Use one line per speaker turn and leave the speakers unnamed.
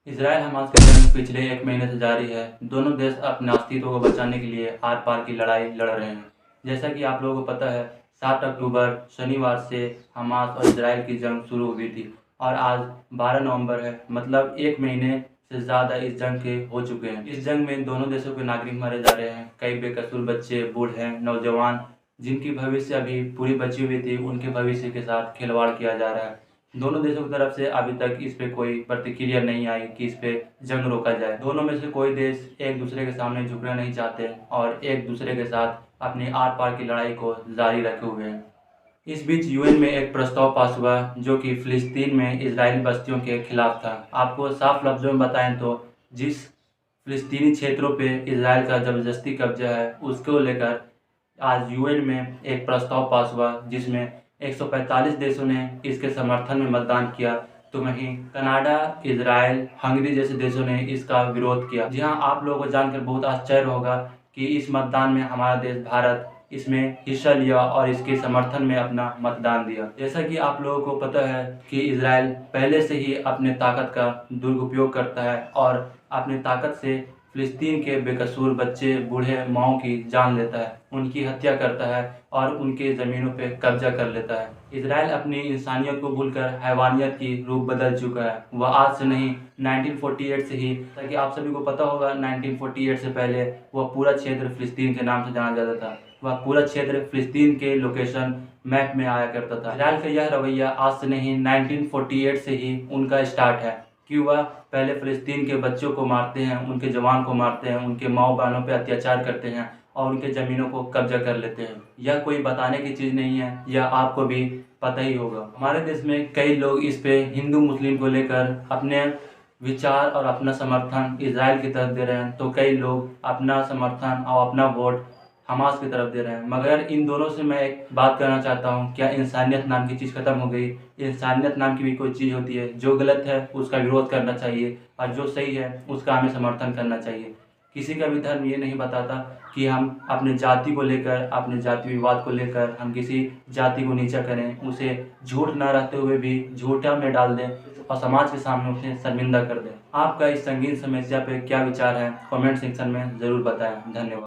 Israel Hamas की जंग पिछले 1 महीने से जारी है। दोनों देश अपने अस्तित्व को बचाने के लिए आर पार की लड़ाई लड़ रहे हैं। जैसा कि आप लोगों को पता है, 7 अक्टूबर शनिवार से हमास और इसराइल की जंग शुरू हुई थी और आज 12 नवंबर है। मतलब 1 महीने से ज़्यादा इस जंग के हो चुके हैं। इस जंग में दोनों देशों के नागरिक मारे जा रहे हैं। कई बेकसूर बच्चे, बूढ़े, नौजवान जिनकी भविष्य अभी पूरी बची हुई थी, उनके भविष्य के साथ खिलवाड़ किया जा रहा है। दोनों देशों की तरफ से अभी तक इस पे कोई प्रतिक्रिया नहीं आई कि इस पे जंग रोका जाए। दोनों में से कोई देश एक दूसरे के सामने झुकना नहीं चाहते और एक दूसरे के साथ अपनी आर पार की लड़ाई को जारी रखे हुए हैं। इस बीच यूएन में एक प्रस्ताव पास हुआ जो कि फिलिस्तीन में इजरायली बस्तियों के खिलाफ था। आपको साफ लफ्जों में बताएं तो जिस फिलिस्तीनी क्षेत्रों पे इसराइल का ज़बरदस्ती कब्जा है, उसको लेकर आज यूएन में एक प्रस्ताव पास हुआ जिसमें 145 देशों ने इसके समर्थन में मतदान किया। तो वहीं कनाडा, इजराइल, हंगरी जैसे देशों ने इसका विरोध किया। जी हाँ, आप लोगों को जानकर बहुत आश्चर्य होगा कि इस मतदान में हमारा देश भारत इसमें हिस्सा लिया और इसके समर्थन में अपना मतदान दिया। जैसा कि आप लोगों को पता है कि इजराइल पहले से ही अपने ताकत का दुरुपयोग करता है और अपनी ताकत से फिलिस्तीन के बेकसूर बच्चे, बूढ़े, माओं की जान लेता है, उनकी हत्या करता है और उनके ज़मीनों पे कब्जा कर लेता है। इजराइल अपनी इंसानियत को भूलकर हैवानियत की रूप बदल चुका है। वह आज से नहीं, 1948 से ही, ताकि आप सभी को पता होगा 1948 से पहले वह पूरा क्षेत्र फिलिस्तीन के नाम से जाना जाता था। वह पूरा क्षेत्र फिलिस्तीन के लोकेशन मैप में आया करता था। इजराइल का यह रवैया आज से नहीं, 1948 से ही उनका स्टार्ट है कि वह पहले फिलिस्तीन के बच्चों को मारते हैं, उनके जवान को मारते हैं, उनके माओ बहनों पे अत्याचार करते हैं और उनके ज़मीनों को कब्जा कर लेते हैं। यह कोई बताने की चीज़ नहीं है, यह आपको भी पता ही होगा। हमारे देश में कई लोग इस पे हिंदू मुस्लिम को लेकर अपने विचार और अपना समर्थन इजराइल की तरफ दे रहे हैं, तो कई लोग अपना समर्थन और अपना वोट हमास की तरफ दे रहे हैं। मगर इन दोनों से मैं एक बात करना चाहता हूँ, क्या इंसानियत नाम की चीज़ खत्म हो गई? इंसानियत नाम की भी कोई चीज़ होती है। जो गलत है उसका विरोध करना चाहिए और जो सही है उसका हमें समर्थन करना चाहिए। किसी का भी धर्म ये नहीं बताता कि हम अपने जाति को लेकर, अपने जाति विवाद को लेकर हम किसी जाति को नीचा करें, उसे झूठ ना रहते हुए भी झूठा में डाल दें और समाज के सामने उसे शर्मिंदा कर दें। आपका इस संगीन समस्या पे क्या विचार है? कमेंट सेक्शन में ज़रूर बताएं। धन्यवाद।